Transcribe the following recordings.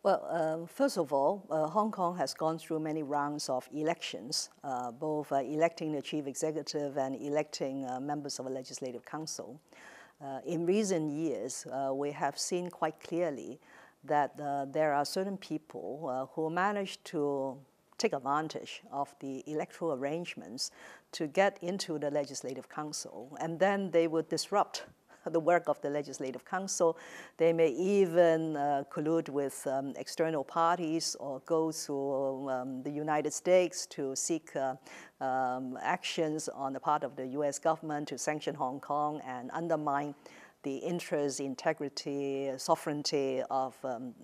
Well, first of all, Hong Kong has gone through many rounds of elections, both electing the chief executive and electing members of a legislative council. In recent years, we have seen quite clearly that there are certain people who manage to take advantage of the electoral arrangements to get into the legislative council, and then they would disrupt the work of the Legislative Council. They may even collude with external parties or go to the United States to seek actions on the part of the US government to sanction Hong Kong and undermine the interest, integrity, sovereignty of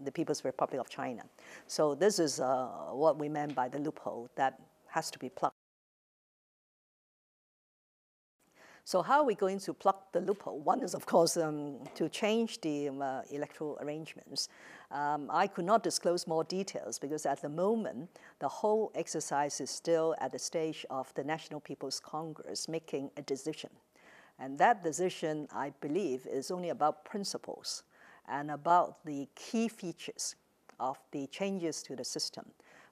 the People's Republic of China. So this is what we meant by the loophole that has to be plugged. So how are we going to plug the loophole? One is, of course, to change the electoral arrangements. I could not disclose more details because at the moment, the whole exercise is still at the stage of the National People's Congress making a decision. And that decision, I believe, is only about principles and about the key features of the changes to the system.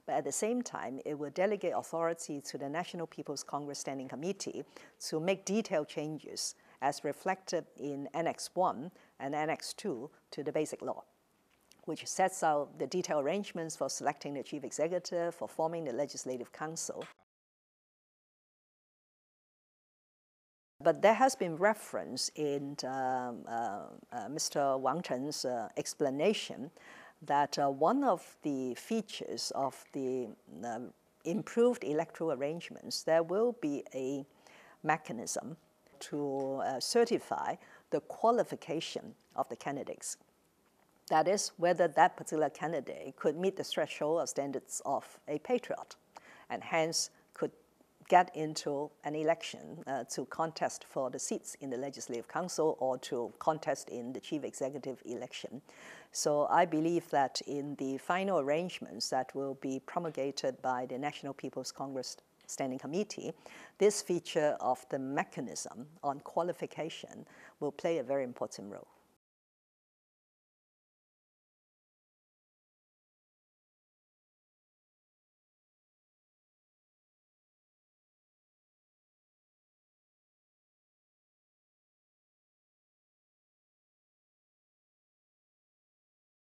But at the same time, it will delegate authority to the National People's Congress Standing Committee to make detailed changes as reflected in Annex 1 and Annex 2 to the Basic Law, which sets out the detailed arrangements for selecting the chief executive, for forming the Legislative Council. But there has been reference in Mr. Wang Chen's explanation that one of the features of the improved electoral arrangements, there will be a mechanism to certify the qualification of the candidates. That is, whether that particular candidate could meet the threshold or standards of a patriot, and hence could get into an election to contest for the seats in the Legislative Council or to contest in the chief executive election. So I believe that in the final arrangements that will be promulgated by the National People's Congress Standing Committee, this feature of the mechanism on qualification will play a very important role.